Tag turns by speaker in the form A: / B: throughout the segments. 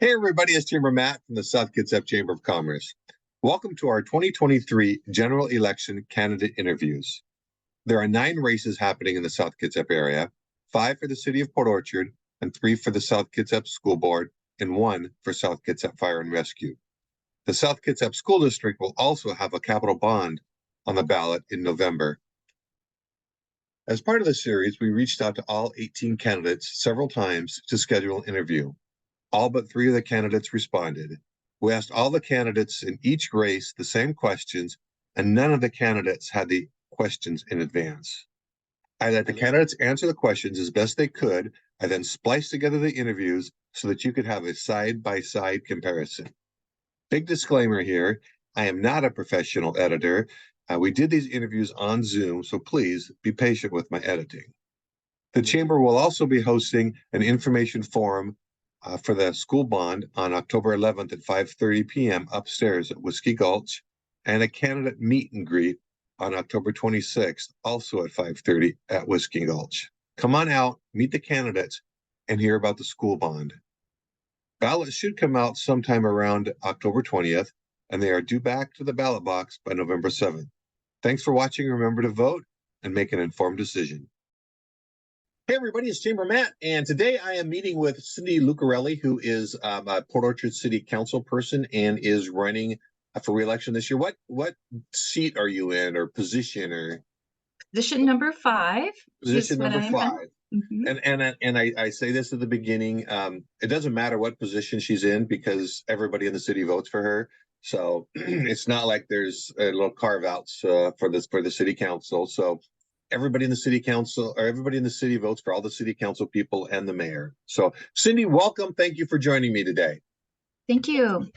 A: Hey everybody, it's Chamber Matt from the South Kitsap Chamber of Commerce. Welcome to our 2023 general election candidate interviews. There are 9 races happening in the South Kitsap area, 5 for the city of Port Orchard, and 3 for the South Kitsap School Board, and 1 for South Kitsap Fire and Rescue. The South Kitsap School District will also have a capital bond on the ballot in November. As part of the series, we reached out to all 18 candidates several times to schedule an interview. All but 3 of the candidates responded. We asked all the candidates in each race the same questions, and none of the candidates had the questions in advance. I let the candidates answer the questions as best they could. I then spliced together the interviews so that you could have a side-by-side comparison. Big disclaimer here, I am not a professional editor. We did these interviews on Zoom, so please be patient with my editing. The Chamber will also be hosting an information forum for the school bond on October 11th at 5:30 p.m. upstairs at Whiskey Gulch, and a candidate meet and greet on October 26th, also at 5:30 at Whiskey Gulch. Come on out, meet the candidates, and hear about the school bond. Ballots should come out sometime around October 20th, and they are due back to the ballot box by November 7th. Thanks for watching. Remember to vote and make an informed decision. Hey everybody, it's Chamber Matt, and today I am meeting with Cindy Lucarelli, who is a Port Orchard City Council person and is running for re-election this year. What seat are you in, or position, or
B: position number 5?
A: Position number 5. And I say this at the beginning. It doesn't matter what position she's in because everybody in the city votes for her. So it's not like there's a little carve outs for the city council. So everybody in the city council, or everybody in the city, votes for all the city council people and the mayor. So Cindy, welcome. Thank you for joining me today.
B: Thank you.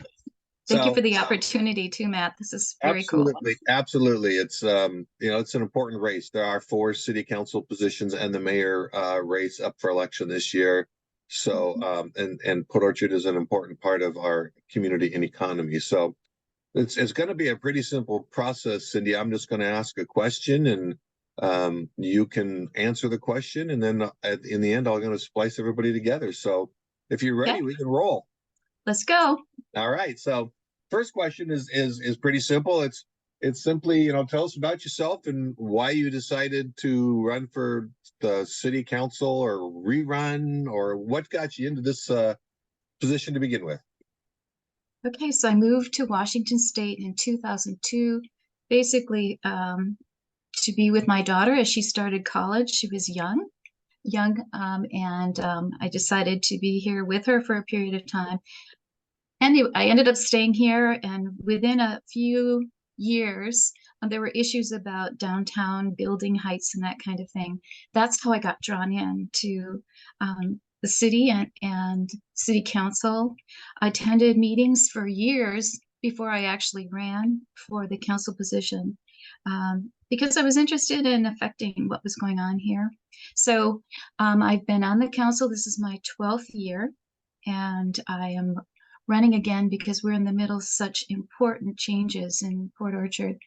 B: Thank you for the opportunity too, Matt. This is very cool.
A: Absolutely. It's it's an important race. There are 4 city council positions and the mayor race up for election this year. So and Port Orchard is an important part of our community and economy. So it's going to be a pretty simple process, Cindy. I'm just going to ask a question, and you can answer the question, and then in the end, I'm going to splice everybody together. So if you're ready, we can roll.
B: Let's go.
A: All right. So first question is pretty simple. It's simply, tell us about yourself and why you decided to run for the city council, or rerun, or what got you into this position to begin with.
B: Okay, so I moved to Washington State in 2002, basically to be with my daughter as she started college. She was young, and I decided to be here with her for a period of time. And I ended up staying here, and within a few years, there were issues about downtown building heights and that kind of thing. That's how I got drawn into the city and city council. I attended meetings for years before I actually ran for the council position, because I was interested in affecting what was going on here. So I've been on the council. This is my 12th year, and I am running again because we're in the middle of such important changes in Port Orchard.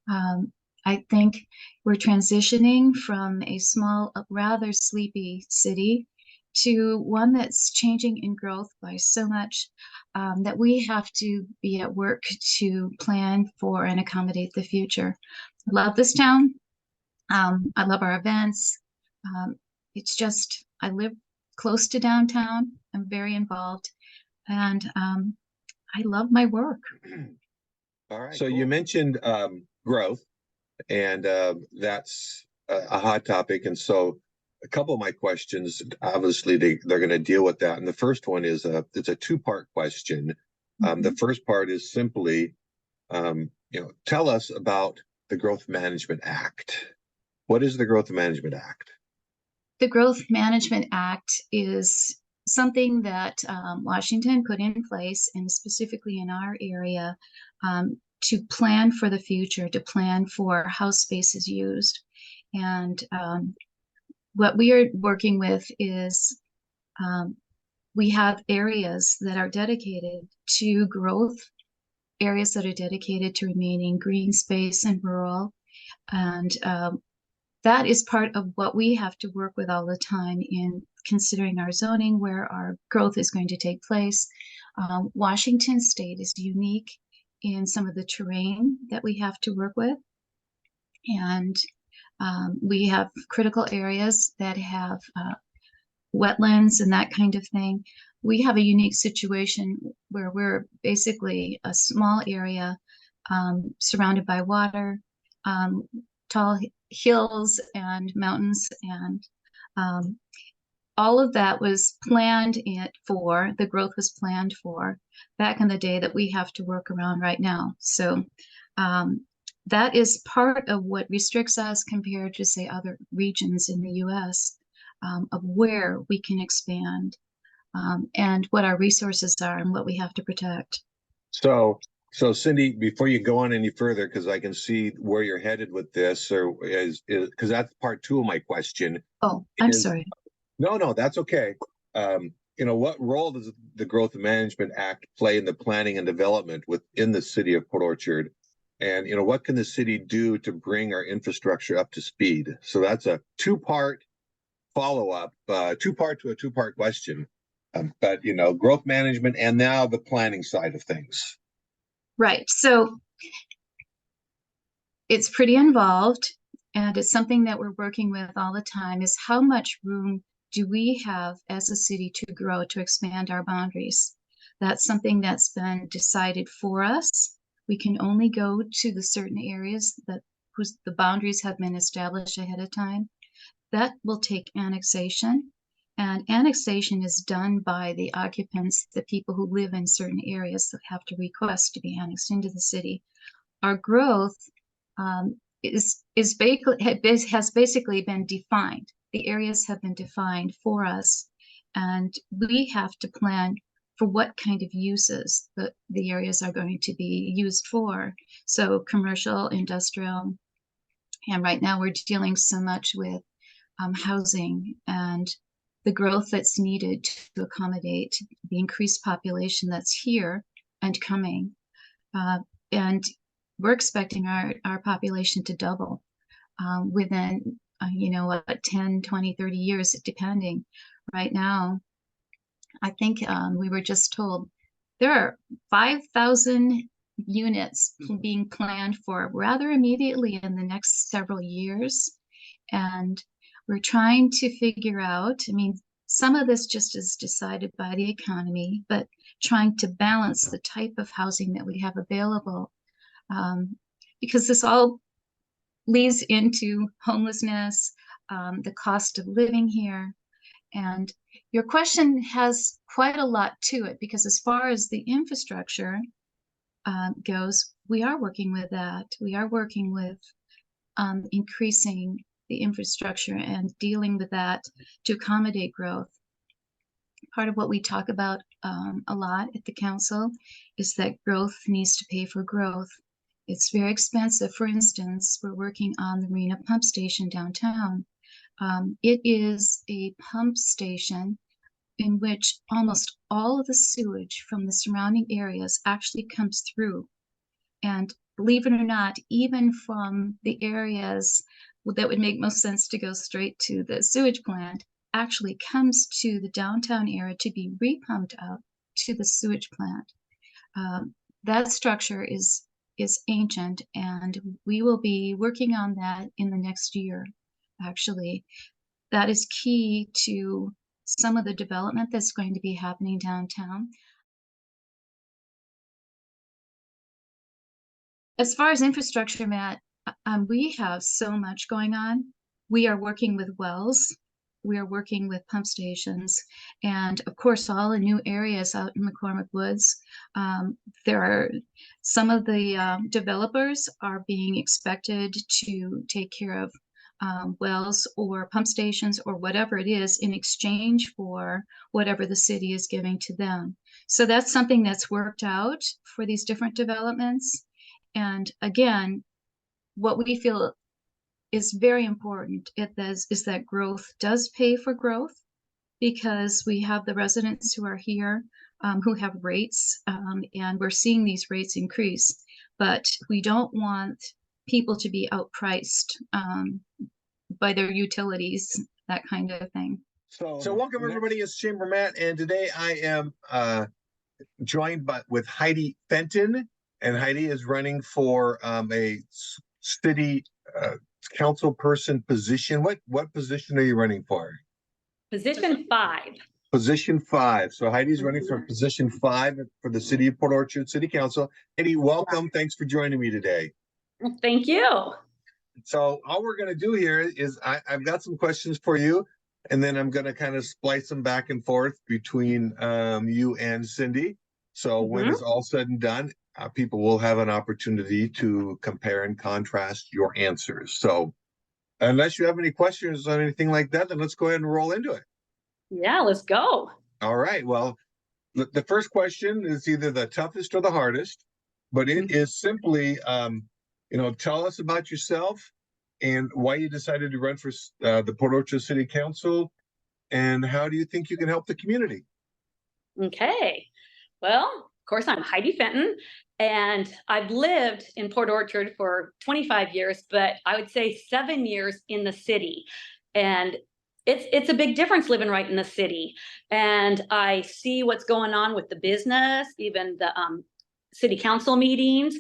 B: I think we're transitioning from a small, rather sleepy city to one that's changing in growth by so much that we have to be at work to plan for and accommodate the future. I love this town. I love our events. It's just, I live close to downtown. I'm very involved, and I love my work.
A: All right. So cool. You mentioned growth, and that's a hot topic. And so a couple of my questions, obviously they're going to deal with that. And the first one is it's a 2-part question. The first part is simply, tell us about the Growth Management Act. What is the Growth Management Act?
B: The Growth Management Act is something that Washington put in place, and specifically in our area, to plan for the future, to plan for how space is used. And what we are working with is we have areas that are dedicated to growth, areas that are dedicated to remaining green space and rural. And that is part of what we have to work with all the time in considering our zoning, where our growth is going to take place. Washington State is unique in some of the terrain that we have to work with. And we have critical areas that have wetlands and that kind of thing. We have a unique situation where we're basically a small area surrounded by water, tall hills and mountains, and all of that was planned for, the growth was planned for back in the day that we have to work around right now. So that is part of what restricts us compared to, say, other regions in the US, of where we can expand, and what our resources are and what we have to protect.
A: So, Cindy, before you go on any further, because I can see where you're headed with this, or because that's part two of my question.
B: Oh, I'm sorry.
A: No, that's okay. What role does the Growth Management Act play in the planning and development within the city of Port Orchard? And, what can the city do to bring our infrastructure up to speed? So that's a two-part follow-up, two-part to a two-part question. But, growth management and now the planning side of things.
B: Right. So it's pretty involved, and it's something that we're working with all the time, is how much room do we have as a city to grow, to expand our boundaries? That's something that's been decided for us. We can only go to the certain areas that the boundaries have been established ahead of time. That will take annexation, and annexation is done by the occupants, the people who live in certain areas that have to request to be annexed into the city. Our growth has basically been defined. The areas have been defined for us, and we have to plan for what kind of uses the areas are going to be used for. So commercial, industrial, and right now we're dealing so much with housing and the growth that's needed to accommodate the increased population that's here and coming. And we're expecting our population to double within, 10, 20, 30 years, depending. Right now, I think we were just told there are 5,000 units being planned for rather immediately in the next several years. And we're trying to figure out, some of this just is decided by the economy, but trying to balance the type of housing that we have available, because this all leads into homelessness, the cost of living here. And your question has quite a lot to it, because as far as the infrastructure goes, we are working with that. We are working with increasing the infrastructure and dealing with that to accommodate growth. Part of what we talk about a lot at the council is that growth needs to pay for growth. It's very expensive. For instance, we're working on the Marina Pump Station downtown. It is a pump station in which almost all of the sewage from the surrounding areas actually comes through. And believe it or not, even from the areas that would make most sense to go straight to the sewage plant actually comes to the downtown area to be repumped out to the sewage plant. That structure is ancient, and we will be working on that in the next year. Actually, that is key to some of the development that's going to be happening downtown. As far as infrastructure, Matt, we have so much going on. We are working with wells. We are working with pump stations. And of course, all the new areas out in McCormick Woods, there are some of the developers are being expected to take care of wells or pump stations or whatever it is in exchange for whatever the city is giving to them. So that's something that's worked out for these different developments. And again, what we feel is very important is that growth does pay for growth, because we have the residents who are here who have rates, and we're seeing these rates increase. But we don't want people to be outpriced by their utilities, that kind of thing.
A: So welcome everybody, it's Chamber Matt, and today I am joined with Heidi Fenton, and Heidi is running for a city council person position. What position are you running for?
C: Position 5.
A: Position 5. So Heidi's running for position 5 for the city of Port Orchard City Council. Heidi, welcome. Thanks for joining me today.
C: Well, thank you.
A: So all we're going to do here is I've got some questions for you, and then I'm going to kind of splice them back and forth between you and Cindy. So when it's all said and done, people will have an opportunity to compare and contrast your answers. So unless you have any questions on anything like that, then let's go ahead and roll into it.
C: Yeah, let's go.
A: All right. Well, the first question is either the toughest or the hardest, but it is simply, tell us about yourself and why you decided to run for the Port Orchard City Council, and how do you think you can help the community?
C: Okay. Well, of course, I'm Heidi Fenton, and I've lived in Port Orchard for 25 years, but I would say 7 years in the city. And it's a big difference living right in the city. And I see what's going on with the business, even the city council meetings.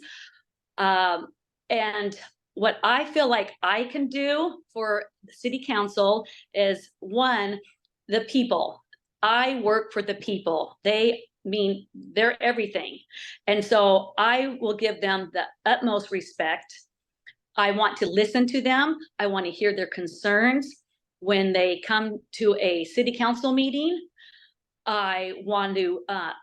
C: And what I feel like I can do for the city council is, one, the people. I work for the people. They're everything. And so I will give them the utmost respect. I want to listen to them. I want to hear their concerns. When they come to a city council meeting, I want to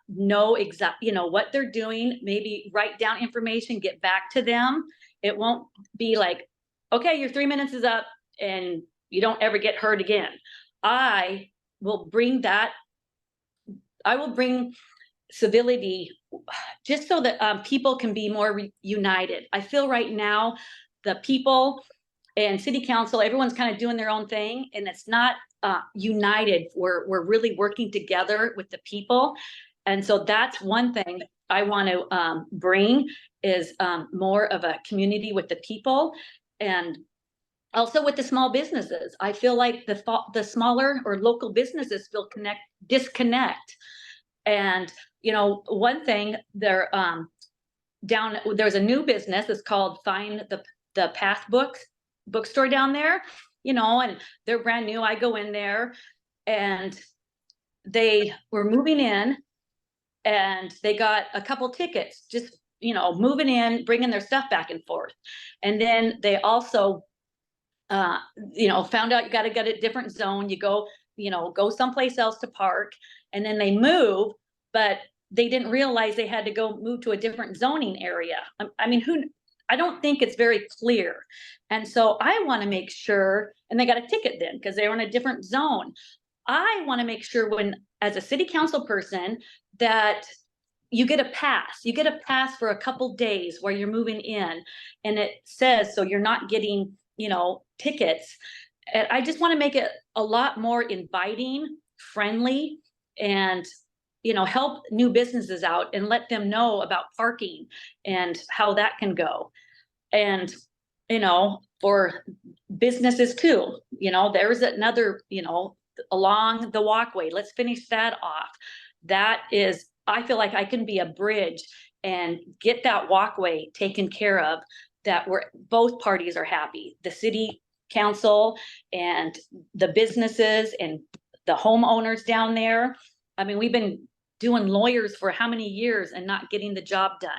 C: know exactly, what they're doing, maybe write down information, get back to them. It won't be like, okay, your 3 minutes is up and you don't ever get heard again. I will bring civility just so that people can be more united. I feel right now the people and city council, everyone's kind of doing their own thing, and it's not united. We're really working together with the people. And so that's one thing I want to bring is more of a community with the people, and also with the small businesses. I feel like the smaller or local businesses feel disconnect. And one thing there's a new business. It's called Find the Path bookstore down there, and they're brand new. I go in there, and they were moving in, and they got a couple tickets, just moving in, bringing their stuff back and forth. And then they also found out you got to get a different zone. You go someplace else to park, and then they move, but they didn't realize they had to go move to a different zoning area. I don't think it's very clear. And so I want to make sure, and they got a ticket then because they were in a different zone. I want to make sure as a city council person, that you get a pass. You get a pass for a couple days where you're moving in, and it says, so you're not getting, tickets. And I just want to make it a lot more inviting, friendly, and help new businesses out and let them know about parking and how that can go. And, for businesses too, there's another, along the walkway, let's finish that off. That is, I feel like I can be a bridge and get that walkway taken care of, that both parties are happy, the city council and the businesses and the homeowners down there. We've been doing lawyers for how many years and not getting the job done.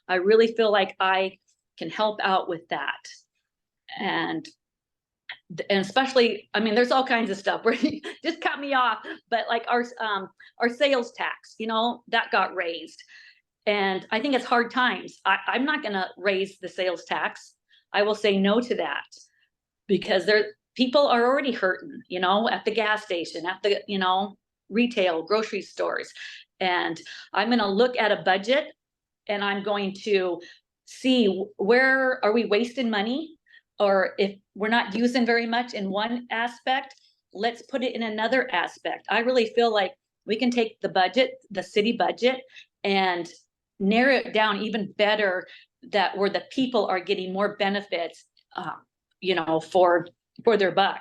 C: I really feel like I can help out with that. And especially, there's all kinds of stuff where you just cut me off, but like our sales tax, that got raised. And I think it's hard times. I'm not going to raise the sales tax. I will say no to that, because people are already hurting, at the gas station, at the, retail, grocery stores. And I'm going to look at a budget, and I'm going to see where are we wasting money, or if we're not using very much in one aspect, let's put it in another aspect. I really feel like we can take the budget, the city budget, and narrow it down even better, that where the people are getting more benefits, for for their buck.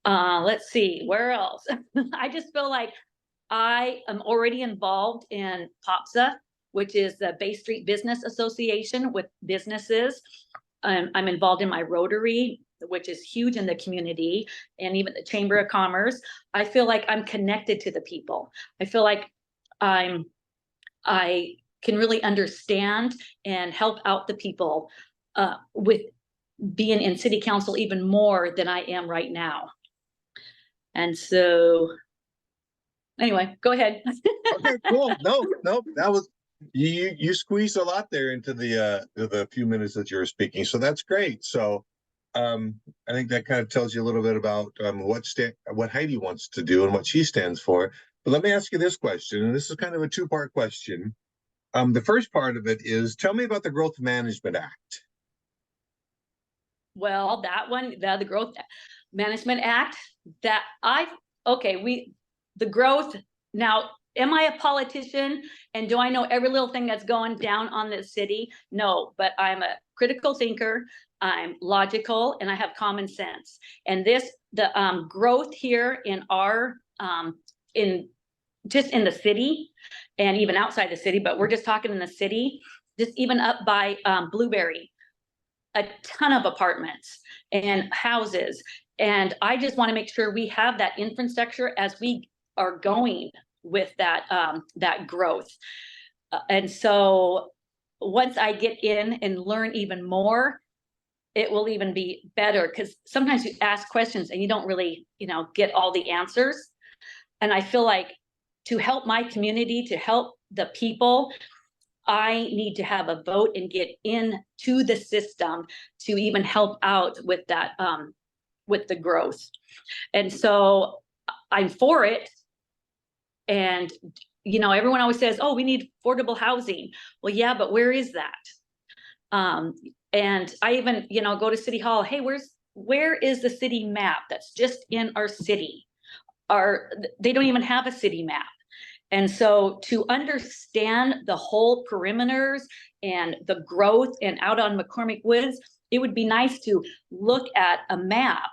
C: Let's see, where else? I just feel like I am already involved in POPSA, which is the Bay Street Business Association with businesses. I'm involved in my Rotary, which is huge in the community, and even the Chamber of Commerce. I feel like I'm connected to the people. I feel like I can really understand and help out the people with being in city council even more than I am right now. And so, anyway, go ahead.
A: Okay, cool. No, that was, you squeezed a lot there into the few minutes that you were speaking. So that's great. So I think that kind of tells you a little bit about what Heidi wants to do and what she stands for. But let me ask you this question, and this is kind of a two-part question. The first part of it is, tell me about the Growth Management Act.
C: Well, that one, the Growth Management Act, the growth. Now, am I a politician and do I know every little thing that's going down on this city? No, but I'm a critical thinker. I'm logical and I have common sense. And the growth here in our, just in the city and even outside the city, but we're just talking in the city, just even up by Blueberry, a ton of apartments and houses. And I just want to make sure we have that infrastructure as we are going with that growth. And so once I get in and learn even more, it will even be better, because sometimes you ask questions and you don't really, get all the answers. And I feel like to help my community, to help the people, I need to have a vote and get into the system to even help out with that, with the growth. And so I'm for it. And, everyone always says, oh, we need affordable housing. Well, yeah, but where is that? And I even, go to City Hall. Hey, where is the city map that's just in our city? They don't even have a city map. And so to understand the whole perimeters and the growth and out on McCormick Woods, it would be nice to look at a map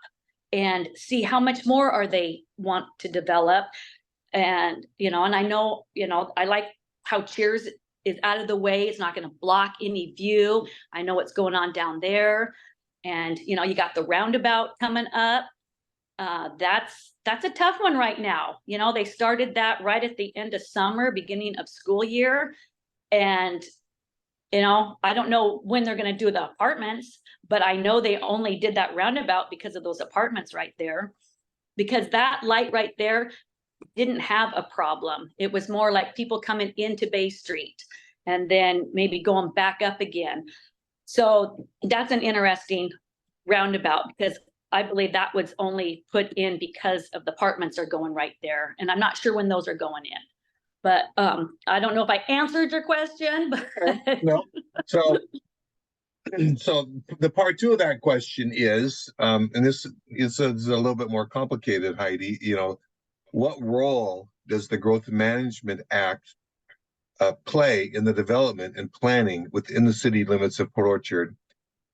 C: and see how much more are they want to develop. And, and I know, I like how Cheers is out of the way. It's not going to block any view. I know what's going on down there. And, you got the roundabout coming up. That's a tough one right now. They started that right at the end of summer, beginning of school year. And, I don't know when they're going to do the apartments, but I know they only did that roundabout because of those apartments right there, because that light right there didn't have a problem. It was more like people coming into Bay Street and then maybe going back up again. So that's an interesting roundabout, because I believe that was only put in because of the apartments are going right there. And I'm not sure when those are going in. But I don't know if I answered your question. But
A: No. So the part two of that question is, and this is a little bit more complicated, Heidi, what role does the Growth Management Act play in the development and planning within the city limits of Port Orchard?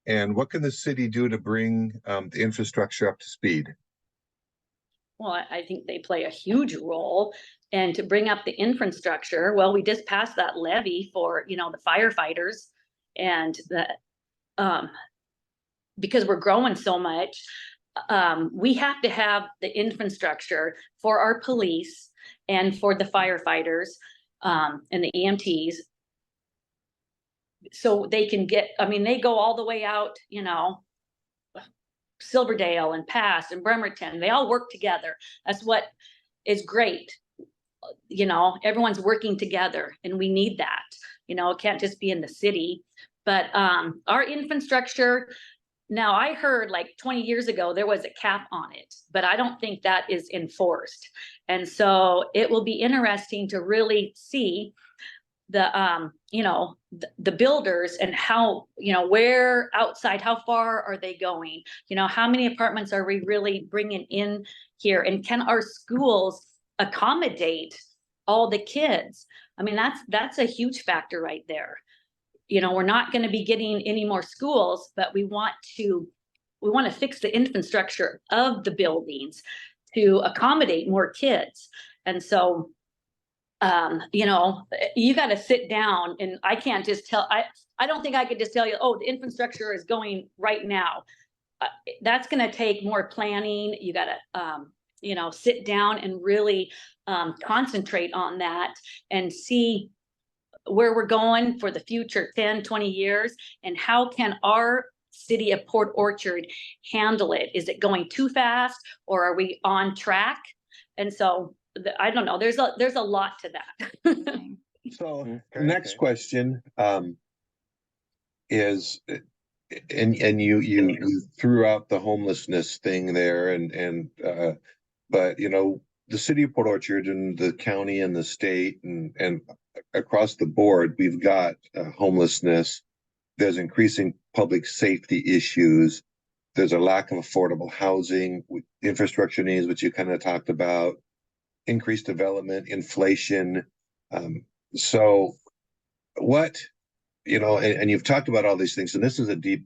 A: And what can the city do to bring the infrastructure up to speed?
C: Well, I think they play a huge role. And to bring up the infrastructure, well, we just passed that levy for, the firefighters, and because we're growing so much, we have to have the infrastructure for our police and for the firefighters and the EMTs, so they can they go all the way out, Silverdale and Pass and Bremerton. They all work together. That's what is great. Everyone's working together, and we need that. It can't just be in the city. But our infrastructure, now I heard like 20 years ago there was a cap on it, but I don't think that is enforced. And so it will be interesting to really see the the builders and how, where outside, how far are they going? How many apartments are we really bringing in here? And can our schools accommodate all the kids? I mean, that's a huge factor right there. We're not going to be getting any more schools, but we want to we want to fix the infrastructure of the buildings to accommodate more kids. And so, you know, you got to sit down, and I can't just tell, I don't think I could just tell you, oh, the infrastructure is going right now. That's going to take more planning. You got to, you know, sit down and really concentrate on that and see where we're going for the future 10, 20 years, and how can our city of Port Orchard handle it? Is it going too fast, or are we on track? And so I don't know, there's a lot to that.
A: So next question is, and you threw out the homelessness thing there, but you know, the city of Port Orchard and the county and the state and across the board, we've got homelessness. There's increasing public safety issues. There's a lack of affordable housing, infrastructure needs, which you kind of talked about, increased development, inflation. So what, you know, and you've talked about all these things, and this is a deep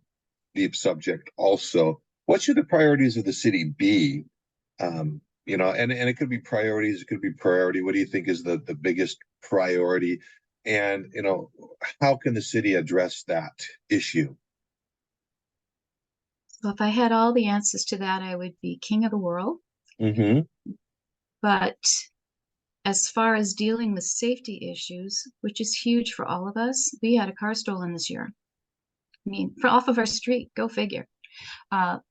A: subject also. What should the priorities of the city be? You know, and it could be priorities, it could be priority. What do you think is the biggest priority? And, you know, how can the city address that issue?
B: So if I had all the answers to that, I would be king of the world.
A: Mm-hmm.
B: But as far as dealing with safety issues, which is huge for all of us, we had a car stolen this year. I mean, off of our street, go figure. The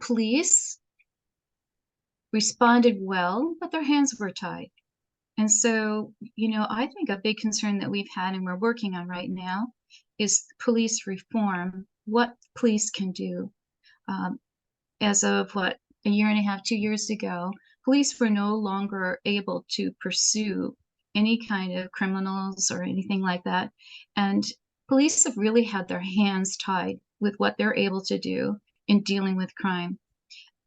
B: police responded well, but their hands were tied. And so, you know, I think a big concern that we've had and we're working on right now is police reform, what police can do. As of what, a year and a half, 2 years ago, police were no longer able to pursue any kind of criminals or anything like that. And police have really had their hands tied with what they're able to do in dealing with crime.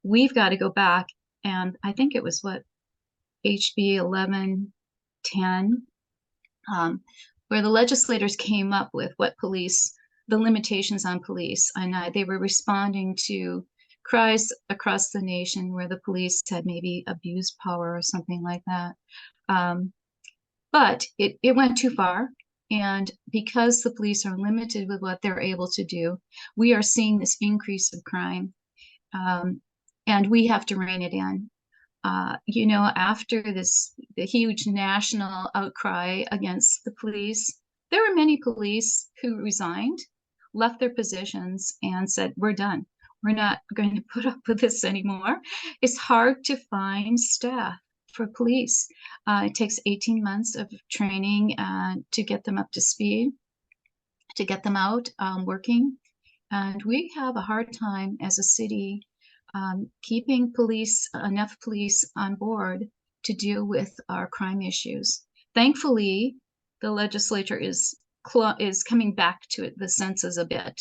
B: We've got to go back, and I think it was what, HB 1110, where the legislators came up with what police, the limitations on police, and they were responding to cries across the nation where the police had maybe abused power or something like that. But it went too far. And because the police are limited with what they're able to do, we are seeing this increase of crime. And we have to rein it in. You know, after the huge national outcry against the police, there were many police who resigned, left their positions, and said, we're done. We're not going to put up with this anymore. It's hard to find staff for police. It takes 18 months of training to get them up to speed, to get them out working. And we have a hard time as a city keeping enough police on board to deal with our crime issues. Thankfully, the legislature is coming back to the senses a bit,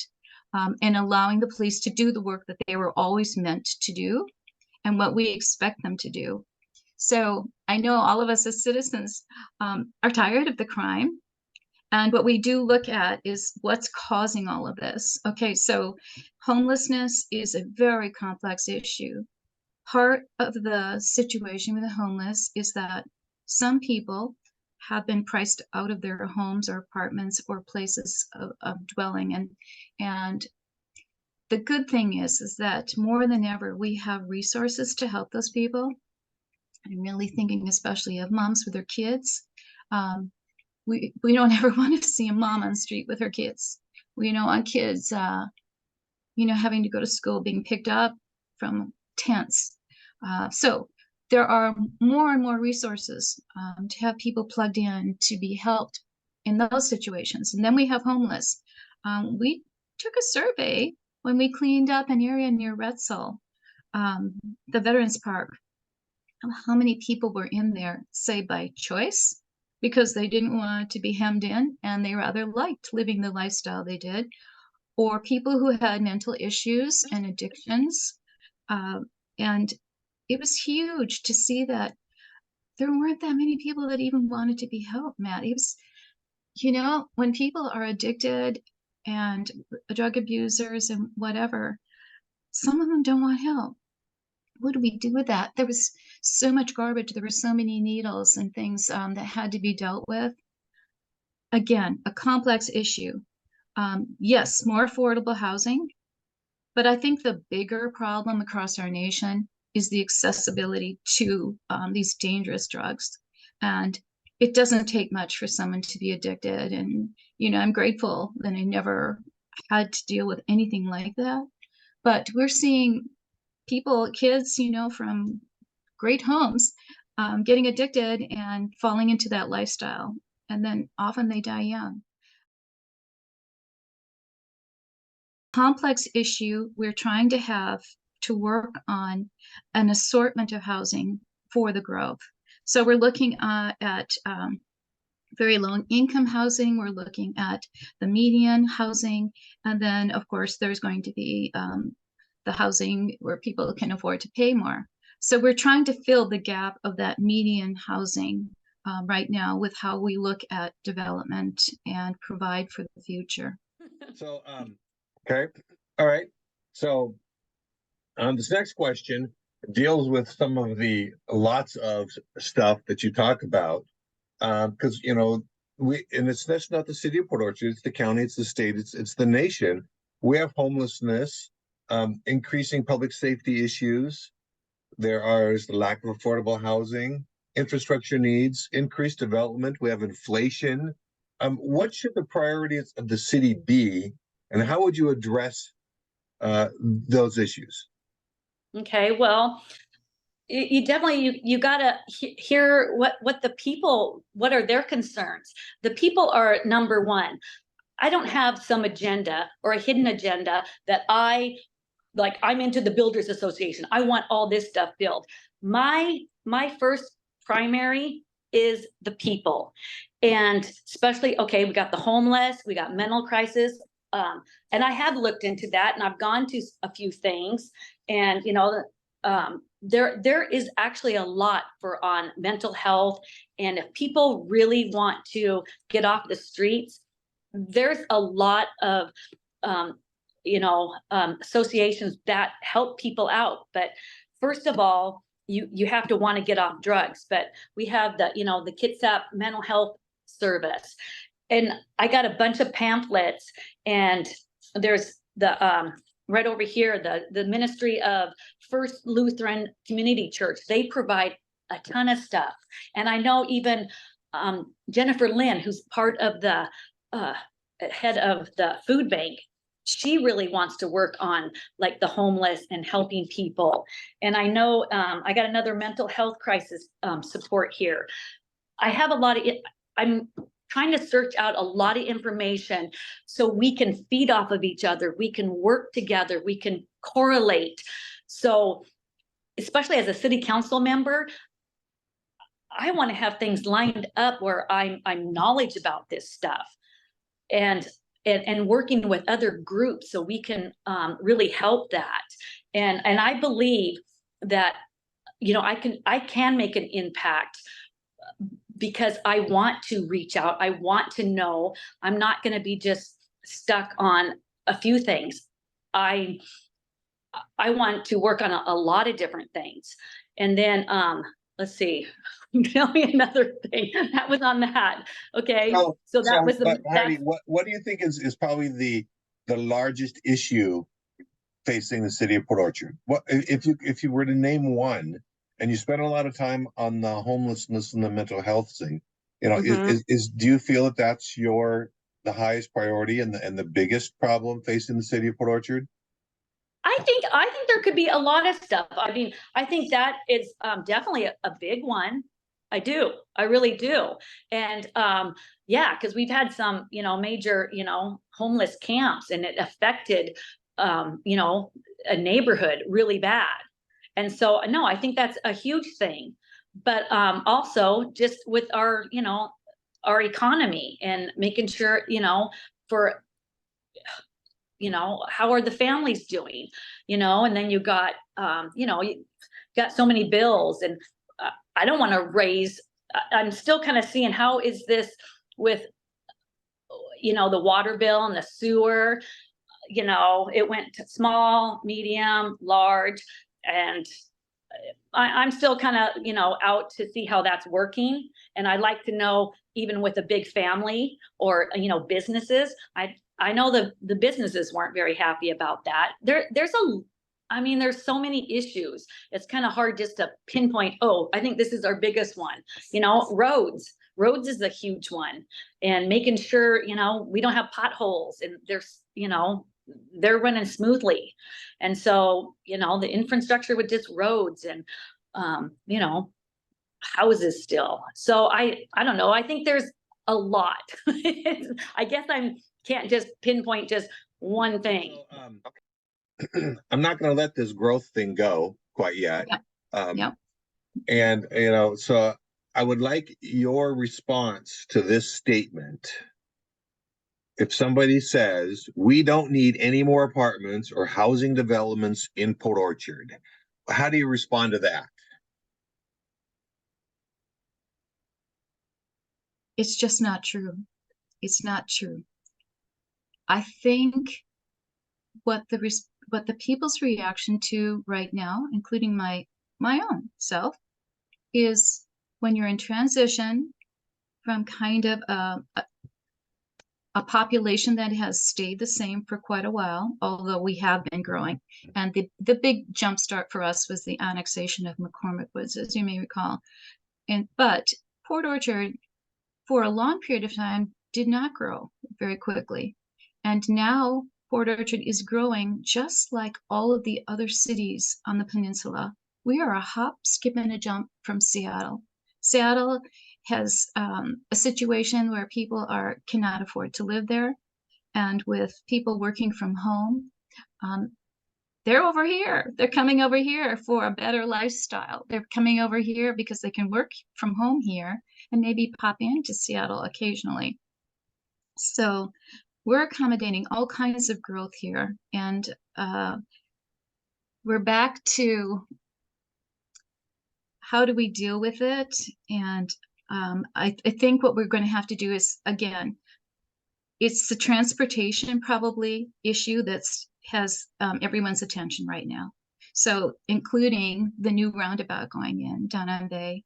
B: and allowing the police to do the work that they were always meant to do and what we expect them to do. So I know all of us as citizens are tired of the crime. And what we do look at is what's causing all of this. Okay, so homelessness is a very complex issue. Part of the situation with the homeless is that some people have been priced out of their homes or apartments or places of dwelling. And the good thing is that more than ever, we have resources to help those people. I'm really thinking especially of moms with their kids. We don't ever want to see a mom on the street with her kids. We know on kids, you know, having to go to school, being picked up from tents. So there are more and more resources to have people plugged in to be helped in those situations. And then we have homeless. We took a survey when we cleaned up an area near Retzel, the Veterans Park, of how many people were in there, say by choice, because they didn't want to be hemmed in and they rather liked living the lifestyle they did, or people who had mental issues and addictions. And it was huge to see that there weren't that many people that even wanted to be helped, Matt. It was, you know, when people are addicted and drug abusers and whatever, Some of them don't want help. What do we do with that? There was so much garbage. There were so many needles and things that had to be dealt with. Again, a complex issue. Yes, more affordable housing, but I think the bigger problem across our nation is the accessibility to these dangerous drugs. And it doesn't take much for someone to be addicted. And, I'm grateful that I never had to deal with anything like that. But we're seeing people, kids, from great homes, getting addicted and falling into that lifestyle. And then often they die young. Complex issue we're trying to have to work on an assortment of housing for the growth. So we're looking at very low income housing. We're looking at the median housing. And then, of course, there's going to be the housing where people can afford to pay more. So we're trying to fill the gap of that median housing right now with how we look at development and provide for the future.
A: So, okay, all right. So, this next question deals with some of the lots of stuff that you talk about, because it's not the city of Port Orchard, it's the county, it's the state, it's the nation. We have homelessness, increasing public safety issues. There is the lack of affordable housing, infrastructure needs, increased development. We have inflation. What should the priorities of the city be, and how would you address those issues?
C: Okay, well, you definitely you gotta hear what the people, what are their concerns. The people are number one. I don't have some agenda or a hidden agenda that I'm into the Builders Association. I want all this stuff built. My first primary is the people. And especially, okay, we got the homeless, we got mental crisis. And I have looked into that, and I've gone to a few things, and there is actually a lot on mental health. And if people really want to get off the streets, there's a lot of associations that help people out. But first of all, you have to want to get off drugs. But we have the Kitsap mental health service, and I got a bunch of pamphlets, and there's the right over here, the Ministry of First Lutheran Community Church. They provide a ton of stuff. And I know even Jennifer Lynn, who's part of the head of the food bank, she really wants to work on like the homeless and helping people. And I know I got another mental health crisis support here. I have I'm trying to search out a lot of information so we can feed off of each other. We can work together. We can correlate. So especially as a city council member, I want to have things lined up where I'm knowledge about this stuff, and working with other groups so we can really help that. And I believe that I can make an impact because I want to reach out. I want to know. I'm not going to be just stuck on a few things. I want to work on a lot of different things. And then let's see. Tell me another thing that was on that. Okay, so that was the.
A: Heidi, what do you think is probably the largest issue facing the city of Port Orchard? What if you were to name one, and you spend a lot of time on the homelessness and the mental health thing, do you feel that that's the highest priority and the biggest problem facing the city of Port Orchard?
C: I think there could be a lot of stuff. I mean, I think that is definitely a big one. I do. I really do. And yeah, because we've had some, major, homeless camps, and it affected, a neighborhood really bad. And so, no, I think that's a huge thing. But also just with our, our economy and making sure, for how are the families doing, and then you got, you got so many bills, and I don't want to raise, I'm still kind of seeing how is this with, the water bill and the sewer, you know, it went to small, medium, large, and I'm still kind of, you know, out to see how that's working. And I'd like to know, even with a big family or, you know, businesses, I know the businesses weren't very happy about that. I mean, there's so many issues. It's kind of hard just to pinpoint, oh, I think this is our biggest one. You know, roads is a huge one, and making sure, you know, we don't have potholes and there's, you know, they're running smoothly. And so, you know, the infrastructure with just roads and, you know, houses still. So I don't know. I think there's a lot. I guess can't just pinpoint just one thing.
A: I'm not going to let this growth thing go quite yet.
B: Yep. Yep.
A: And, you know, so I would like your response to this statement. If somebody says, we don't need any more apartments or housing developments in Port Orchard, how do you respond to that?
B: It's just not true. It's not true. I think what the people's reaction to right now, including my own self, is when you're in transition from kind of a population that has stayed the same for quite a while, although we have been growing. And the big jumpstart for us was the annexation of McCormick Woods, as you may recall. But Port Orchard, for a long period of time, did not grow very quickly. And now Port Orchard is growing just like all of the other cities on the peninsula. We are a hop, skip, and a jump from Seattle. Seattle has a situation where people cannot afford to live there. And with people working from home, they're over here. They're coming over here for a better lifestyle. They're coming over here because they can work from home here and maybe pop into Seattle occasionally. So we're accommodating all kinds of growth here. And we're back to how do we deal with it? And I think what we're going to have to do is, again, it's the transportation probably issue that's has everyone's attention right now. So including the new roundabout going in down on Bay.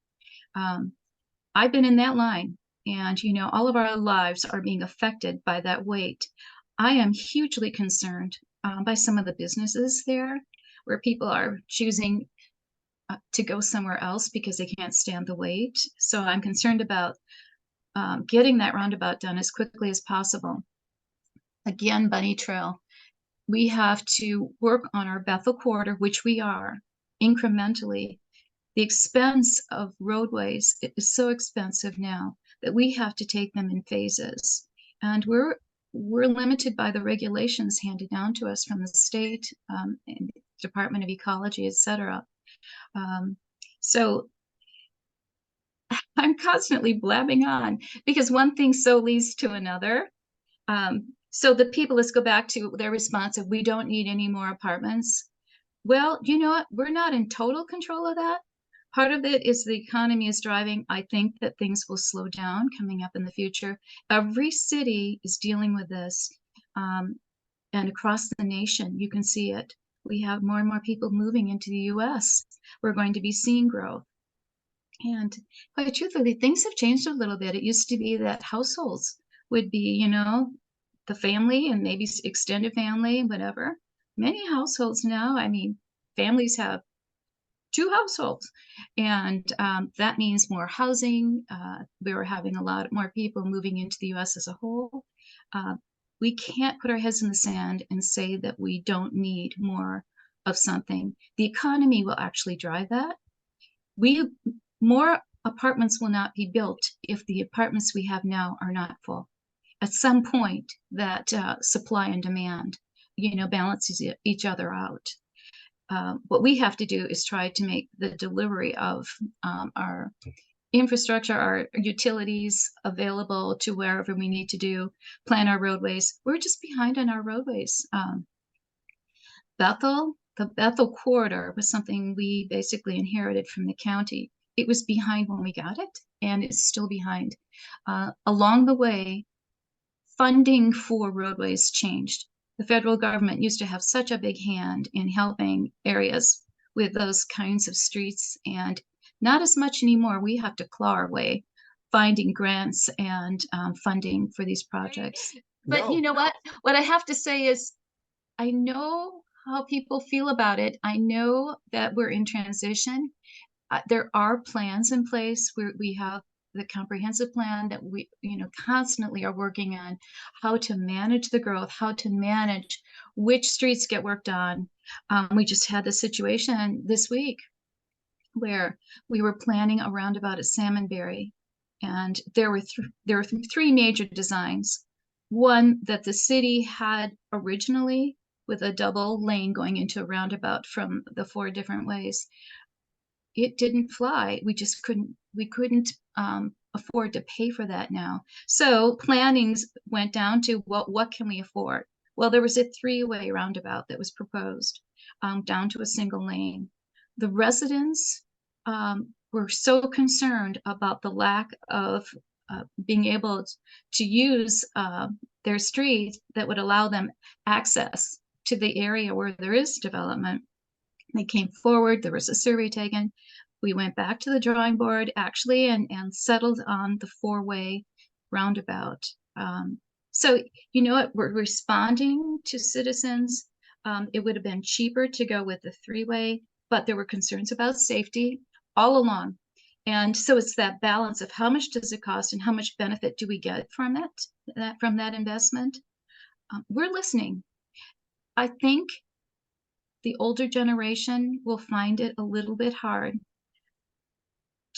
B: I've been in that line, and you know, all of our lives are being affected by that wait. I am hugely concerned by some of the businesses there, where people are choosing to go somewhere else because they can't stand the wait. So I'm concerned about getting that roundabout done as quickly as possible. Again, Bunny Trail, we have to work on our Bethel corridor, which we are incrementally. The expense of roadways is so expensive now that we have to take them in phases. And we're limited by the regulations handed down to us from the state, and Department of Ecology, etc. So I'm constantly blabbing on because one thing so leads to another. So the people, let's go back to their response of we don't need any more apartments. Well, you know what? We're not in total control of that. Part of it is the economy is driving. I think that things will slow down coming up in the future. Every city is dealing with this. And across the nation, you can see it. We have more and more people moving into the US. We're going to be seeing growth. And quite truthfully, things have changed a little bit. It used to be that households would be, you know, the family and maybe extended family, whatever. Many households now, I mean, families have 2 households, and that means more housing. We're having a lot more people moving into the US as a whole. We can't put our heads in the sand and say that we don't need more of something. The economy will actually drive that. More apartments will not be built if the apartments we have now are not full. At some point, that supply and demand, you know, balances each other out. What we have to do is try to make the delivery of our infrastructure, our utilities available to wherever we need to do, plan our roadways. We're just behind on our roadways. The Bethel corridor was something we basically inherited from the county. It was behind when we got it, and it's still behind. Along the way, funding for roadways changed. the federal government used to have such a big hand in helping areas with those kinds of streets, and not as much anymore. We have to claw our way finding grants and funding for these projects. But
A: No.
B: you know what I have to say is, I know how people feel about it. I know that we're in transition. There are plans in place where we have the comprehensive plan that we, constantly are working on how to manage the growth, how to manage which streets get worked on. We just had the situation this week where we were planning a roundabout at Salmonberry, and there were three major designs. One that the city had originally with a double lane going into a roundabout from the four different ways. It didn't fly. We couldn't afford to pay for that now. So plannings went down to what can we afford? Well, there was a three-way roundabout that was proposed down to a single lane. The residents were so concerned about the lack of being able to use their street that would allow them access to the area where there is development. They came forward, there was a survey taken. We went back to the drawing board actually and settled on the four-way roundabout. So, you know what, we're responding to citizens. It would have been cheaper to go with the three-way, but there were concerns about safety all along. And so it's that balance of how much does it cost and how much benefit do we get from it, from that investment. We're listening. I think the older generation will find it a little bit hard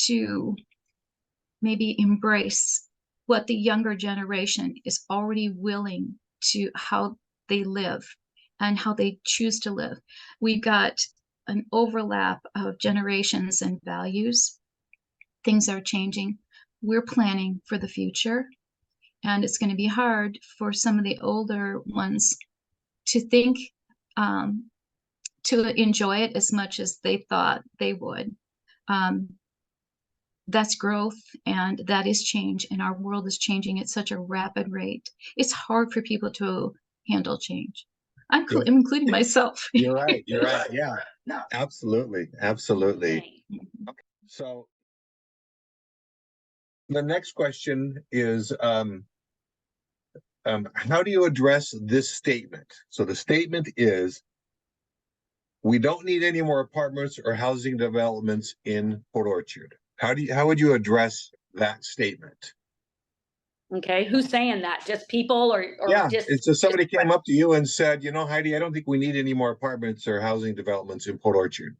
B: to maybe embrace what the younger generation is already willing to, how they live and how they choose to live. We've got an overlap of generations and values. Things are changing. We're planning for the future, and it's going to be hard for some of the older ones to think, to enjoy it as much as they thought they would. That's growth, and that is change, and our world is changing at such a rapid rate. It's hard for people to handle change. I'm including myself.
A: You're right. You're right. Yeah. No. Absolutely. Absolutely. Okay. So the next question is, how do you address this statement? So the statement is, we don't need any more apartments or housing developments in Port Orchard. How would you address that statement?
C: Okay, who's saying that? Just people or
A: Yeah,
C: just
A: it's just somebody came up to you and said, Heidi, I don't think we need any more apartments or housing developments in Port Orchard.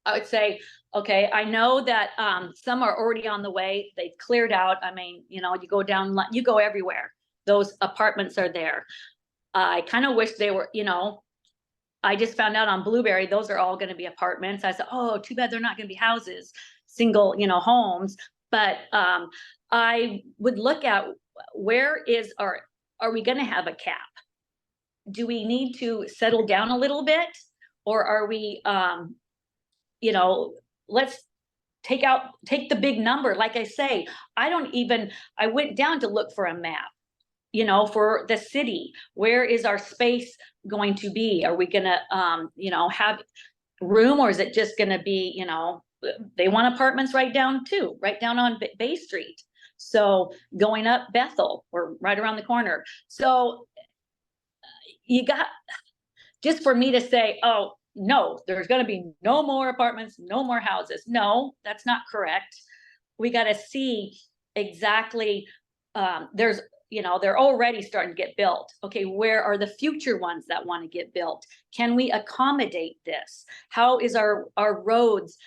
C: I would say, okay, I know that some are already on the way. They've cleared out. I mean, you go down, you go everywhere. Those apartments are there. I kind of wish they were, I just found out on Blueberry, those are all going to be apartments. I said, oh, too bad they're not going to be houses, single, homes. But I would look at where is are we going to have a cap? Do we need to settle down a little bit? Or are we, let's take the big number. Like I say, I went down to look for a map, for the city. Where is our space going to be? Are we gonna, have room, or is it just gonna be, they want apartments right down on Bay Street. So going up Bethel, or right around the corner. So you got, just for me to say, oh, no, there's going to be no more apartments, no more houses. No, that's not correct. We got to see exactly, they're already starting to get built. Okay, where are the future ones that want to get built? Can we accommodate this? How is our roads,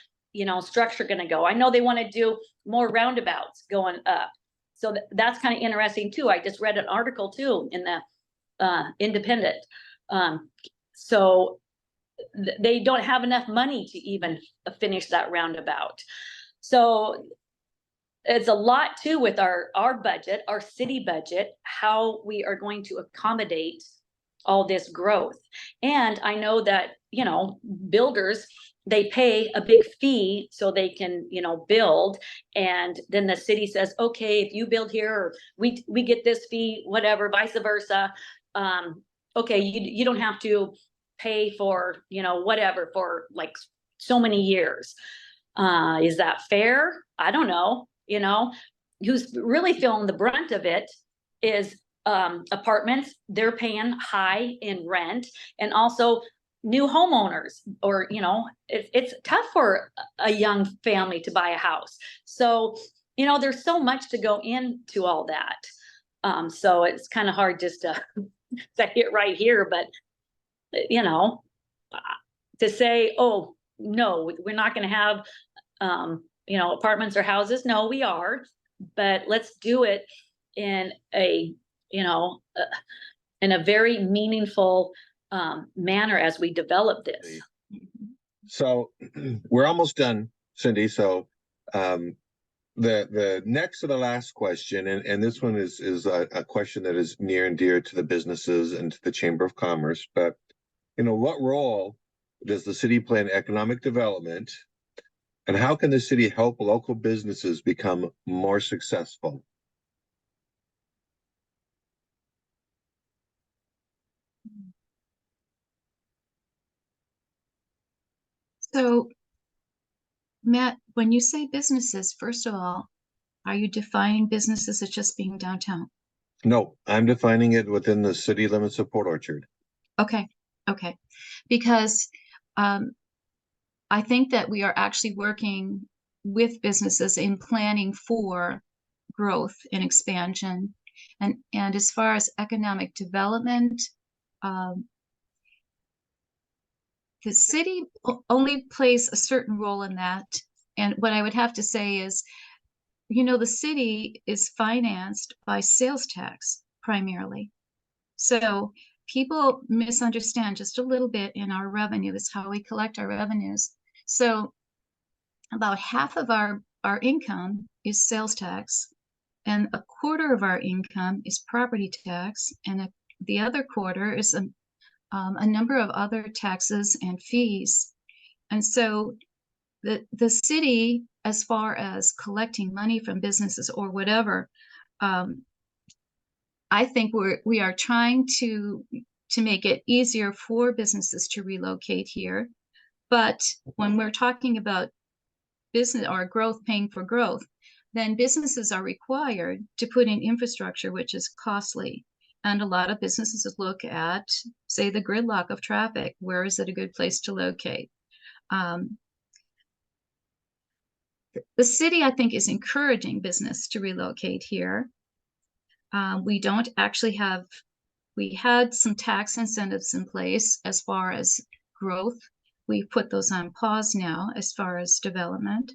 C: structure going to go? I know they want to do more roundabouts going up. So that's kind of interesting too. I just read an article too in the Independent. So they don't have enough money to even finish that roundabout. So it's a lot too with our budget, our city budget, how we are going to accommodate all this growth. And I know that, builders, they pay a big fee so they can, build. And then the city says, okay, if you build here, or we get this fee, whatever, vice versa. okay, you don't have to pay for, you know, whatever for like so many years. Is that fair? I don't know. You know, who's really feeling the brunt of it is apartments. They're paying high in rent, and also new homeowners, or, you know, it's tough for a young family to buy a house. So, you know, there's so much to go into all that. So it's kind of hard just to say it right here, but you know, to say, oh, no, we're not going to have, you know, apartments or houses. No, we are, but let's do it in a, you know, in a very meaningful manner as we develop this.
A: So we're almost done, Cindy. So the next to the last question, and this one is a question that is near and dear to the businesses and to the Chamber of Commerce, but you know, what role does the city play in economic development, and how can the city help local businesses become more successful?
B: So, Matt, when you say businesses, first of all, are you defining businesses as just being downtown?
A: No, I'm defining it within the city limits of Port Orchard.
B: Okay, okay. Because I think that we are actually working with businesses in planning for growth and expansion. And as far as economic development, um, the city only plays a certain role in that. And what I would have to say is, you know, the city is financed by sales tax primarily. So people misunderstand just a little bit in our revenues, how we collect our revenues. So about half of our income is sales tax, and a quarter of our income is property tax, and the other quarter is a number of other taxes and fees. And so the city, as far as collecting money from businesses or whatever, I think we are trying to make it easier for businesses to relocate here. But when we're talking about business or growth paying for growth, then businesses are required to put in infrastructure, which is costly. And a lot of businesses look at, say, the gridlock of traffic. Where is it a good place to locate? The city, I think, is encouraging business to relocate here. We don't actually have, we had some tax incentives in place as far as growth. We put those on pause now as far as development.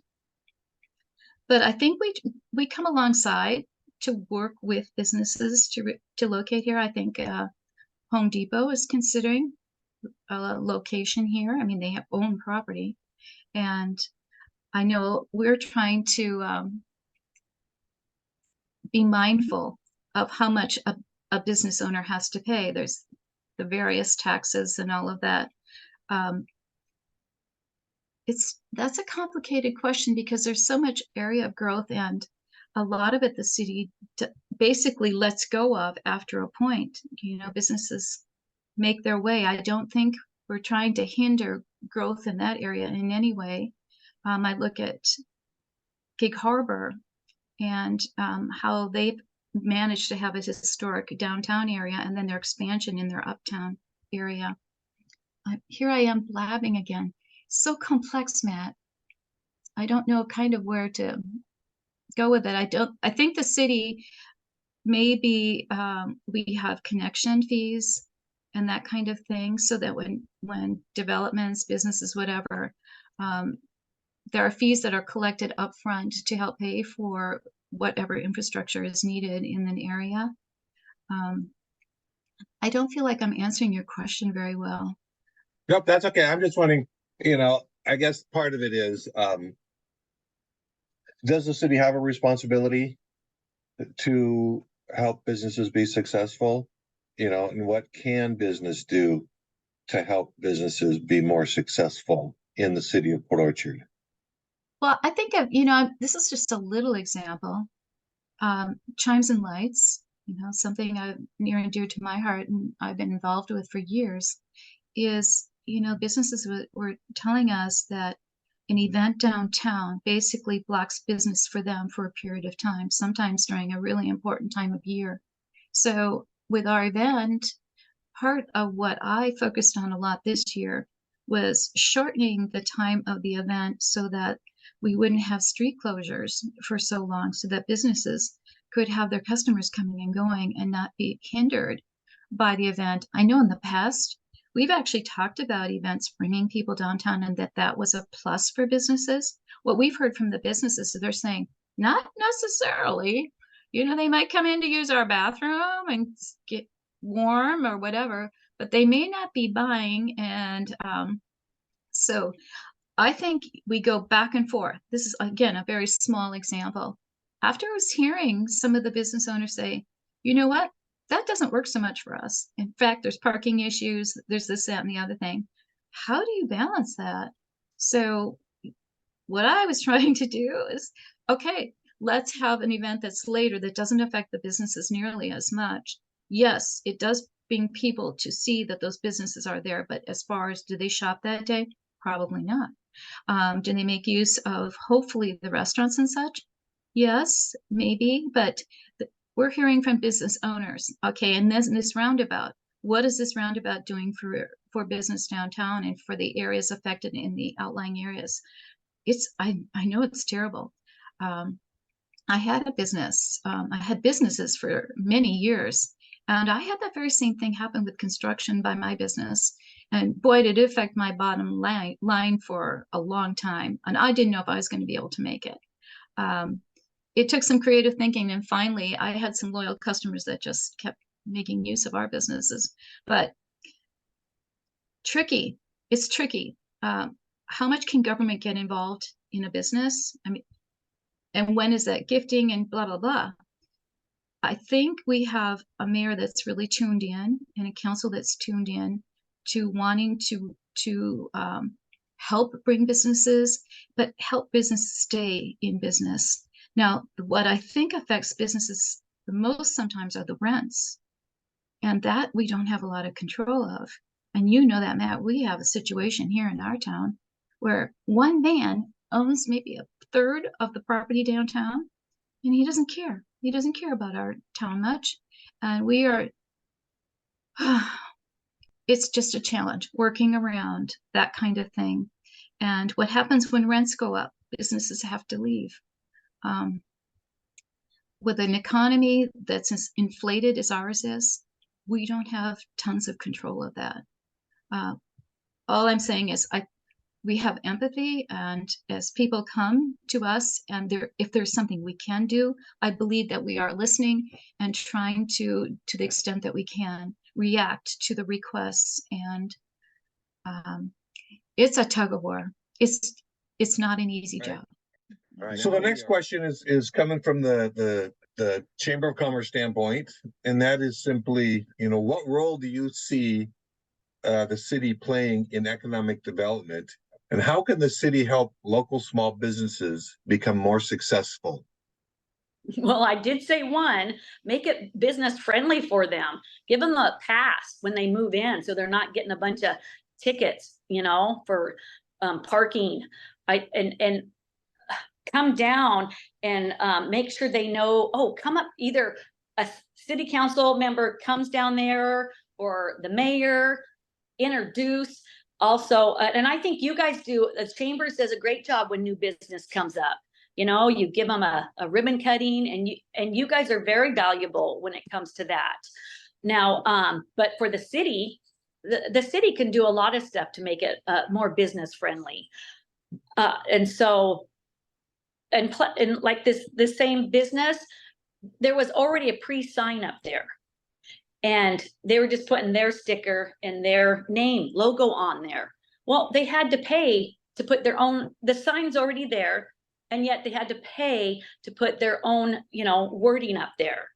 B: But I think we come alongside to work with businesses to locate here. I think Home Depot is considering a location here. I mean, they have own property, and I know we're trying to be mindful of how much a business owner has to pay. There's the various taxes and all of that. That's a complicated question because there's so much area of growth, and a lot of it the city basically lets go of after a point. You know, businesses make their way. I don't think we're trying to hinder growth in that area in any way. I look at Gig Harbor and how they've managed to have a historic downtown area and then their expansion in their uptown area. Here I am blabbing again. So complex, Matt. I don't know kind of where to go with it. I think the city, maybe we have connection fees and that kind of thing, so that when developments, businesses, whatever, there are fees that are collected upfront to help pay for whatever infrastructure is needed in an area. I don't feel like I'm answering your question very well.
A: Nope, that's okay. I'm just wondering, you know, I guess part of it is, does the city have a responsibility to help businesses be successful? You know, and what can business do to help businesses be more successful in the city of Port Orchard?
B: Well, I think this is just a little example. Chimes and Lights something near and dear to my heart and I've been involved with for years is, businesses were telling us that an event downtown basically blocks business for them for a period of time, sometimes during a really important time of year. So with our event, part of what I focused on a lot this year was shortening the time of the event so that we wouldn't have street closures for so long, so that businesses could have their customers coming and going and not be hindered by the event. I know in the past, we've actually talked about events bringing people downtown and that was a plus for businesses. What we've heard from the businesses is they're saying, not necessarily. They might come in to use our bathroom and get warm or whatever, but they may not be buying. And so I think we go back and forth. This is, again, a very small example. After I was hearing some of the business owners say, you know what, that doesn't work so much for us. In fact, there's parking issues, there's this, that, and the other thing. How do you balance that? So what I was trying to do is, okay, let's have an event that's later that doesn't affect the businesses nearly as much. Yes, it does bring people to see that those businesses are there, but as far as do they shop that day? Probably not. Do they make use of hopefully the restaurants and such? Yes, maybe, but we're hearing from business owners. Okay, and this roundabout, what is this roundabout doing for business downtown and for the areas affected in the outlying areas? I know it's terrible. I had a business. I had businesses for many years, and I had that very same thing happen with construction by my business. And boy, did it affect my bottom line for a long time. And I didn't know if I was going to be able to make it. It took some creative thinking. And finally, I had some loyal customers that just kept making use of our businesses. But tricky. It's tricky. How much can government get involved in a business? I mean, and when is that gifting and blah, blah, blah. I think we have a mayor that's really tuned in and a council that's tuned in to wanting to help bring businesses, but help business stay in business. Now, what I think affects businesses the most sometimes are the rents. And that we don't have a lot of control of. And you know that, Matt, we have a situation here in our town where one man owns maybe a third of the property downtown, and he doesn't care. He doesn't care about our town much. And we are, it's just a challenge working around that kind of thing. And what happens when rents go up? Businesses have to leave. With an economy that's as inflated as ours is, we don't have tons of control of that. All I'm saying is we have empathy, and as people come to us and if there's something we can do, I believe that we are listening and trying to the extent that we can, react to the requests. And it's a tug of war. It's not an easy job.
A: All right. So the next question is coming from the Chamber of Commerce standpoint, and that is simply, what role do you see the city playing in economic development, and how can the city help local small businesses become more successful?
C: Well, I did say make it business friendly for them. Give them a pass when they move in, so they're not getting a bunch of tickets, for parking. And come down and make sure they know, come up, either a city council member comes down there or the mayor, introduce also. And I think you guys do, the Chambers does a great job when new business comes up. You give them a ribbon cutting, and you guys are very valuable when it comes to that. Now, but for the city, the city can do a lot of stuff to make it more business friendly. And so, and like this same business, there was already a pre-sign up there, and they were just putting their sticker and their name logo on there. Well, they had to pay to put the sign's already there, and yet they had to pay to put their own, wording up there.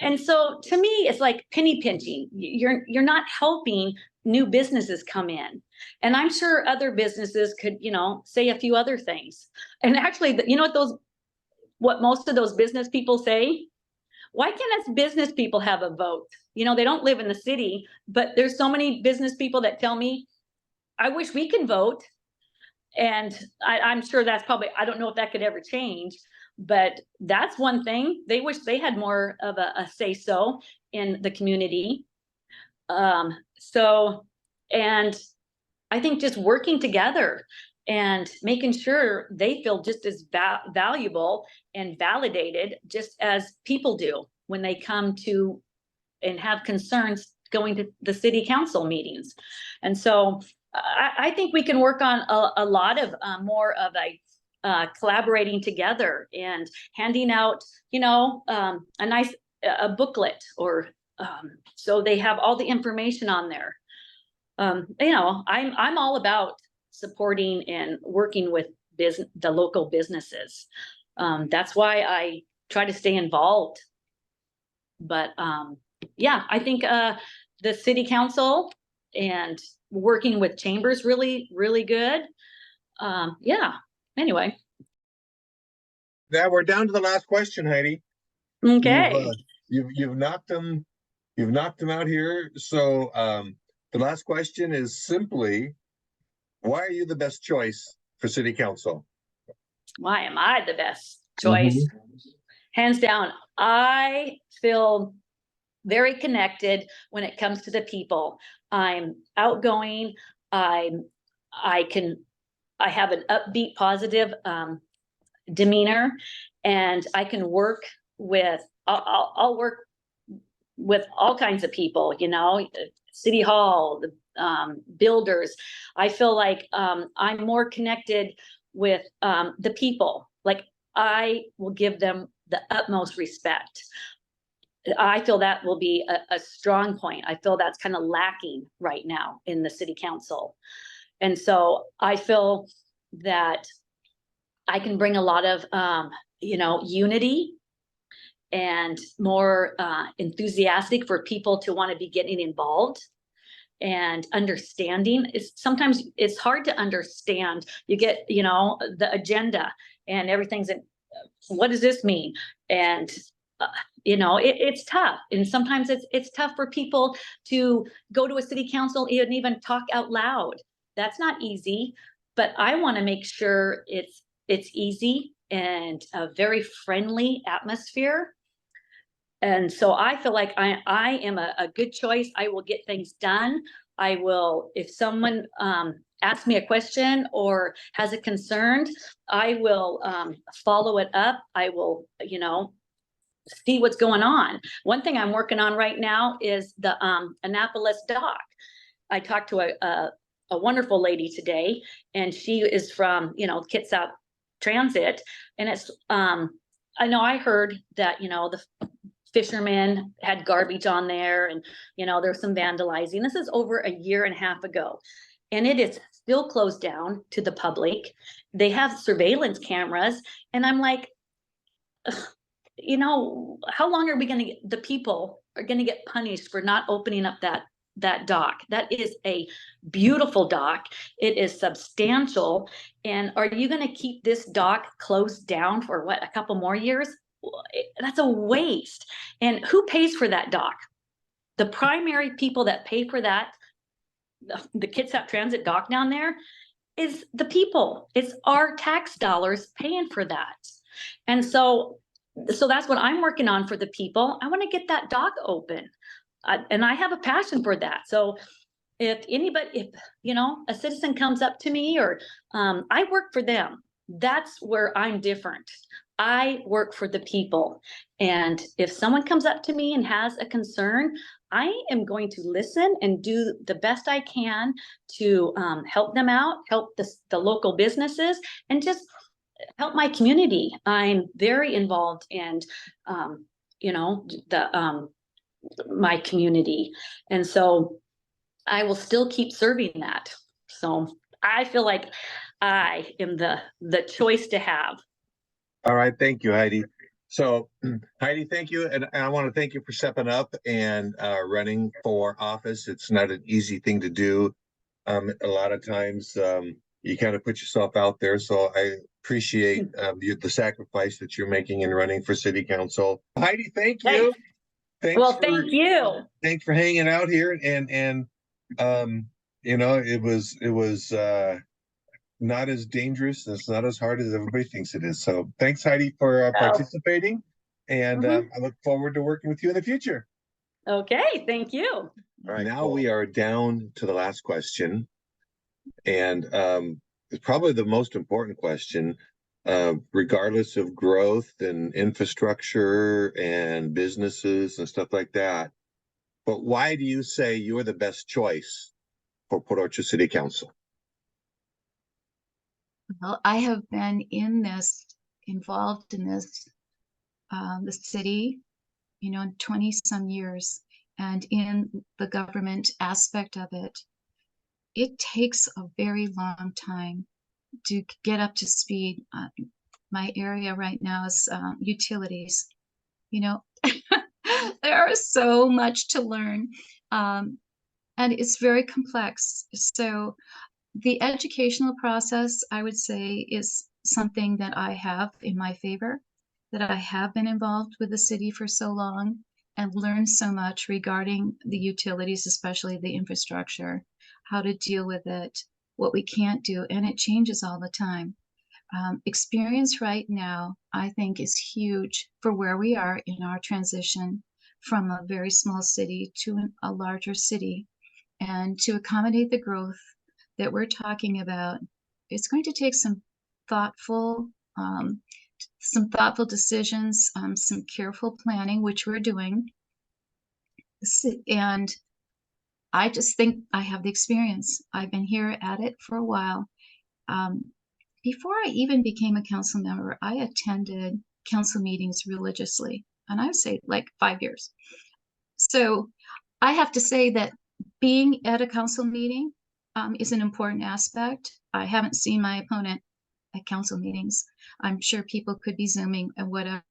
C: And so to me, it's like penny pinching. You're not helping new businesses come in. And I'm sure other businesses could, say a few other things. And actually, what most of those business people say? why can't us business people have a vote? You know, they don't live in the city, but there's so many business people that tell me, I wish we can vote. And I'm sure that's probably, I don't know if that could ever change, but that's one thing. They wish they had more of a say so in the community. And I think just working together and making sure they feel just as valuable and validated just as people do when they come to and have concerns going to the city council meetings. And so I think we can work on a lot of more of a collaborating together and handing out, you know, a nice booklet, or so they have all the information on there. You know, I'm all about supporting and working with the local businesses. That's why I try to stay involved. But yeah, I think the city council and working with chambers really, really good. Yeah, anyway.
A: Now we're down to the last question, Heidi.
C: Okay.
A: You've knocked them out here. So the last question is simply, why are you the best choice for city council?
C: Why am I the best choice? Hands down, I feel very connected when it comes to the people. I'm outgoing. I have an upbeat, positive demeanor, and I can work with. I'll work with all kinds of people. You know, City Hall, the builders. I feel like I'm more connected with the people. Like, I will give them the utmost respect. I feel that will be a strong point. I feel that's kind of lacking right now in the city council. And so I feel that I can bring a lot of, you know, unity and more enthusiastic for people to want to be getting involved. And understanding is sometimes it's hard to understand. You get, you know, the agenda and everything's in, what does this mean? And you know, it's tough. And sometimes it's tough for people to go to a city council and even talk out loud. That's not easy, but I want to make sure it's easy and a very friendly atmosphere. And so I feel like I am a good choice. I will get things done. I will, if someone asks me a question or has a concern, I will follow it up. I will, you know, see what's going on. One thing I'm working on right now is the Annapolis dock. I talked to a wonderful lady today, and she is from, you know, Kitsap Transit. And it's, I know I heard that, you know, the fishermen had garbage on there, and, you know, there's some vandalizing. This is over a year and a half ago, and it is still closed down to the public. They have surveillance cameras, and I'm like, you know, how long are we going to get, the people are going to get punished for not opening up that dock? That is a beautiful dock. It is substantial. And are you going to keep this dock closed down for what, a couple more years? That's a waste. And who pays for that dock? The primary people that pay for that, the Kitsap Transit dock down there, is the people. It's our tax dollars paying for that. And so that's what I'm working on for the people. I want to get that dock open, and I have a passion for that. So if anybody, if, you know, a citizen comes up to me, or I work for them, that's where I'm different. I work for the people. And if someone comes up to me and has a concern, I am going to listen and do the best I can to help them out, help the local businesses, and just help my community. I'm very involved in, you know, my community. And so I will still keep serving that. So I feel like I am the choice to have.
A: All right. Thank you, Heidi. So Heidi, thank you. And I want to thank you for stepping up and running for office. It's not an easy thing to do. A lot of times you kind of put yourself out there. So appreciate the sacrifice that you're making in running for city council. Heidi, thank
C: Hey.
A: you. Thanks
C: Well,
A: for,
C: thank you.
A: thanks for hanging out here, and you know, it was not as dangerous, it's not as hard as everybody thinks it is. So thanks, Heidi, for participating, and I look forward to working with you in the future.
C: Okay, thank you.
A: All right, now we are down to the last question, and it's probably the most important question, regardless of growth and infrastructure and businesses and stuff like that. But why do you say you're the best choice for Port Orchard City Council?
B: Well, I have been involved in this, the city, you know, 20 some years, and in the government aspect of it, it takes a very long time to get up to speed. My area right now is utilities. You know, there is so much to learn, and it's very complex. So the educational process, I would say, is something that I have in my favor, that I have been involved with the city for so long and learned so much regarding the utilities, especially the infrastructure, how to deal with it, what we can't do, and it changes all the time. Experience right now, I think, is huge for where we are in our transition from a very small city to a larger city. And to accommodate the growth that we're talking about, it's going to take thoughtful, some thoughtful decisions, some careful planning, which we're doing. And I just think I have the experience. I've been here at it for a while. Before I even became a council member, I attended council meetings religiously, and I would say like 5 years. So I have to say that being at a council meeting is an important aspect. I haven't seen my opponent at council meetings. I'm sure people could be Zooming and whatever.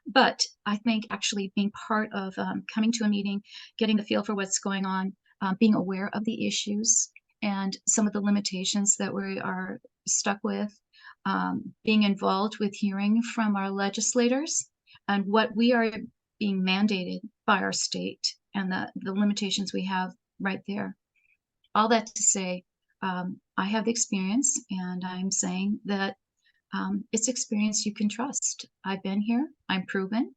B: But I think actually being part of coming to a meeting, getting the feel for what's going on, being aware of the issues and some of the limitations that we are stuck with, being involved with hearing from our legislators and what we are being mandated by our state and the limitations we have right there. All that to say, I have the experience, and I'm saying that it's experience you can trust. I've been here, I'm proven.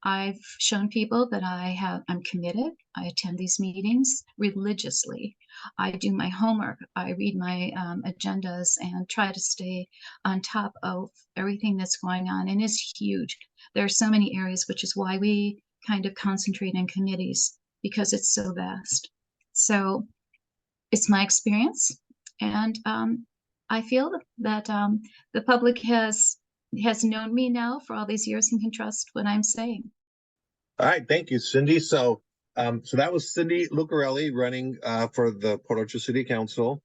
B: I've shown people that I'm committed. I attend these meetings religiously. I do my homework. I read my agendas and try to stay on top of everything that's going on. And it's huge. There are so many areas, which is why we kind of concentrate in committees, because it's so vast. So it's my experience. And I feel that the public has known me now for all these years and can trust what I'm saying.
A: All right, thank you, Cindy. So that was Cindy Lucarelli running for the Port Orchard City Council.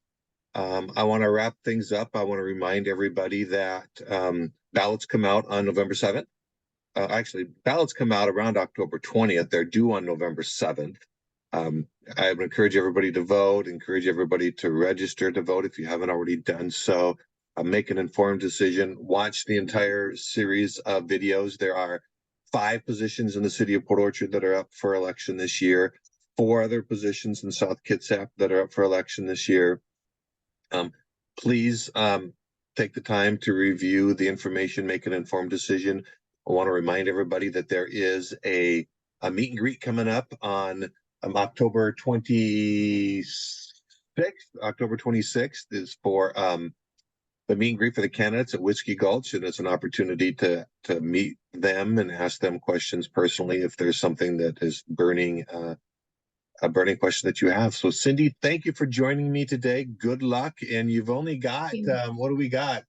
A: I want to wrap things up. I want to remind everybody that ballots come out on November 7th. Actually, ballots come out around October 20th. They're due on November 7th. I would encourage everybody to vote, encourage everybody to register to vote if you haven't already done so. Make an informed decision. Watch the entire series of videos. There are 5 positions in the city of Port Orchard that are up for election this year, 4 other positions in South Kitsap that are up for election this year. Please take the time to review the information, make an informed decision. I want to remind everybody that there is a meet and greet coming up on October 26th. October 26th is for the meet and greet for the candidates at Whiskey Gulch, and it's an opportunity to meet them and ask them questions personally if there's something that is a burning question that you have. So Cindy, thank you for joining me today. Good luck. And you've only got what do we got?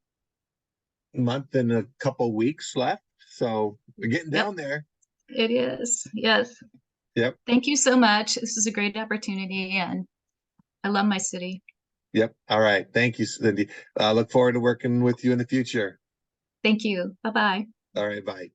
A: A month and a couple weeks left. So we're getting down there.
B: It is. Yes.
A: Yep.
B: Thank you so much. This is a great opportunity, and I love my city.
A: Yep. All right. Thank you, Cindy. I look forward to working with you in the future.
B: Thank you. Bye-bye.
A: All right. Bye.